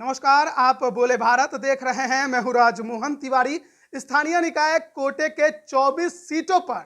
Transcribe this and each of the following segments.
नमस्कार, आप बोले भारत देख रहे हैं। मैं हूं राजमोहन तिवारी। स्थानीय निकाय कोटे के 24 सीटों पर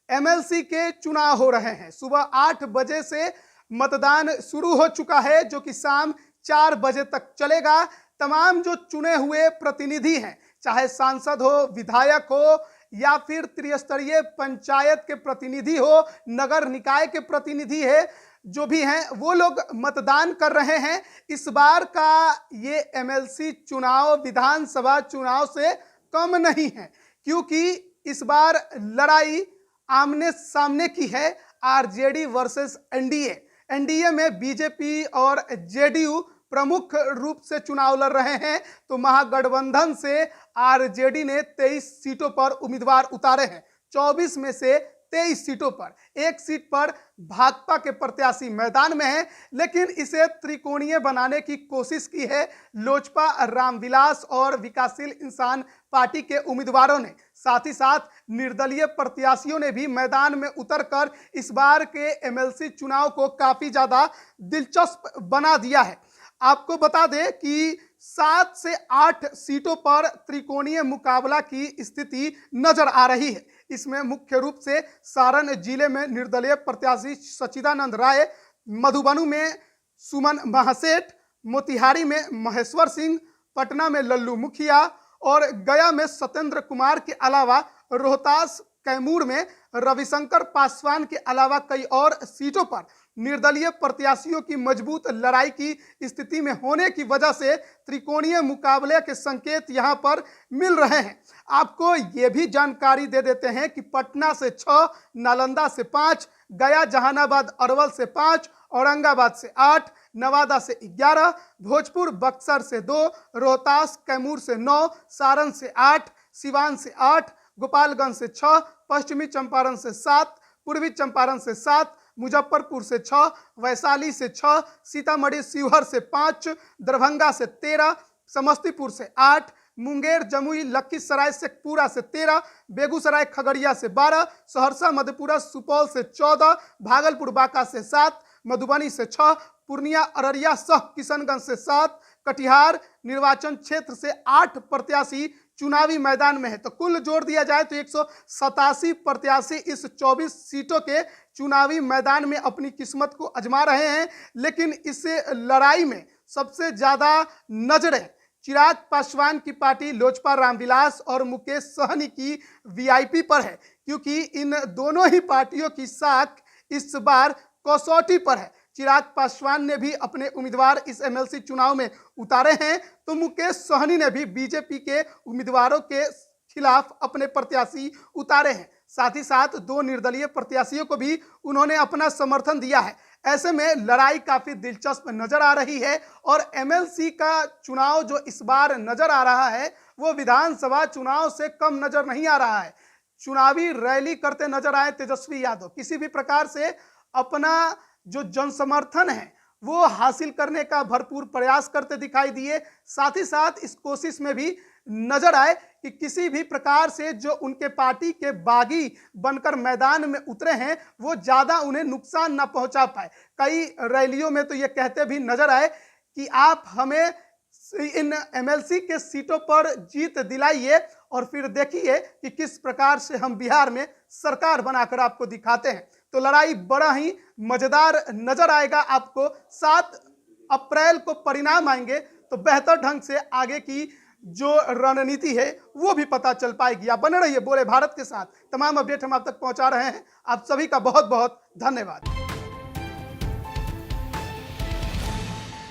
एमएलसी के चुनाव हो रहे हैं। सुबह 8 बजे से मतदान शुरू हो चुका है, जो कि शाम 4 बजे तक चलेगा। तमाम जो चुने हुए प्रतिनिधि हैं, चाहे सांसद हो, विधायक हो या फिर त्रिस्तरीय पंचायत के प्रतिनिधि हो, नगर निकाय के प्रतिनिधि है, जो भी हैं वो लोग मतदान कर रहे हैं। इस बार का ये एमएलसी चुनाव विधानसभा चुनाव से कम नहीं है, क्योंकि इस बार लड़ाई आमने सामने की है। RJD versus NDA. एनडीए में बीजेपी और जेडीयू प्रमुख रूप से चुनाव लड़ रहे हैं, तो महागठबंधन से आरजेडी ने 23 सीटों पर उम्मीदवार उतारे हैं। 24 में से 23 सीटों पर, एक सीट पर भाजपा के प्रत्याशी मैदान में हैं, लेकिन इसे त्रिकोणीय बनाने की कोशिश की है लोजपा, रामविलास और विकासशील इंसान पार्टी के उम्मीदवारों ने। साथ ही साथ निर्दलीय प्रत्याशियों ने भी मैदान में उतरकर इस बार के एमएलसी चुनाव को काफी ज्यादा दिलचस्प बना दिया है। आपको बता दें कि 7 से 8 सीटों पर त्रिकोणीय मुकाबला की स्थिति नजर आ रही है। इसमें मुख्य रूप से सारण जिले में निर्दलीय प्रत्याशी सच्चिदानंद राय, मधुबनी में सुमन महासेठ, मोतिहारी में महेश्वर सिंह, पटना में लल्लू मुखिया और गया में सत्येंद्र कुमार के अलावा रोहतास, कैमूर में रविशंकर पासवान के अलावा कई और सीटों पर निर्दलीय प्रत्याशियों की मजबूत लड़ाई की स्थिति में होने की वजह से त्रिकोणीय मुकाबले के संकेत यहां पर मिल रहे हैं। आपको ये भी जानकारी दे देते हैं कि पटना से 6, नालंदा से 5, गया, जहानाबाद, अरवल से 5, औरंगाबाद से 8, नवादा से 11, भोजपुर, बक्सर से 2, रोहतास, कैमूर से 9, सारण से 8, सिवान से 8, गोपालगंज से 6, पश्चिमी चंपारण से 7, पूर्वी चंपारण से 7, मुजफ्फरपुर से 6, वैशाली से 6, सीतामढ़ी शिवहर से 5, दरभंगा से 13, समस्तीपुर से 8, मुंगेर, जमुई, लखीसराय, शेखपुरा से 13, बेगूसराय, खगड़िया से 12, सहरसा, मधेपुरा, सुपौल से 14, भागलपुर, बांका से 7, मधुबनी से 6, पूर्णिया, अररिया सह किशनगंज से 7, कटिहार निर्वाचन क्षेत्र से 8 प्रत्याशी चुनावी मैदान में है। तो कुल जोड़ दिया जाए तो 187 प्रत्याशी इस 24 सीटों के चुनावी मैदान में अपनी किस्मत को आजमा रहे हैं। लेकिन इस लड़ाई में सबसे ज्यादा नजरें चिराग पासवान की पार्टी लोजपा, रामविलास और मुकेश सहनी की वीआईपी पर है, क्योंकि इन दोनों ही पार्टियों की साख इस बार कसौटी पर है। चिराग पासवान ने भी अपने उम्मीदवार इस एमएलसी चुनाव में उतारे हैं, तो मुकेश सहनी ने भी बीजेपी के उम्मीदवारों के खिलाफ अपने प्रत्याशी उतारे हैं। साथ ही साथ 2 निर्दलीय प्रत्याशियों को भी उन्होंने अपना समर्थन दिया है। ऐसे में लड़ाई काफी दिलचस्प नजर आ रही है और एमएलसी का चुनाव जो इस बार नजर आ रहा है वो विधानसभा चुनाव से कम नजर नहीं आ रहा है। चुनावी रैली करते नजर आए तेजस्वी यादव, किसी भी प्रकार से अपना जो जनसमर्थन है वो हासिल करने का भरपूर प्रयास करते दिखाई दिए। साथ ही साथ इस कोशिश में भी नजर आए कि किसी भी प्रकार से जो उनके पार्टी के बागी बनकर मैदान में उतरे हैं वो ज्यादा उन्हें नुकसान ना पहुंचा पाए। कई रैलियों में तो ये कहते भी नजर आए कि आप हमें इन एमएलसी के सीटों पर जीत दिलाइए और फिर देखिए कि किस प्रकार से हम बिहार में सरकार बनाकर आपको दिखाते हैं। तो लड़ाई बड़ा ही मजेदार नजर आएगा आपको। 7 अप्रैल को परिणाम आएंगे तो बेहतर ढंग से आगे की जो रणनीति है वो भी पता चल पाएगी। आप बने रहिए बोले भारत के साथ। तमाम अपडेट हम आप तक पहुंचा रहे हैं। आप सभी का बहुत बहुत धन्यवाद।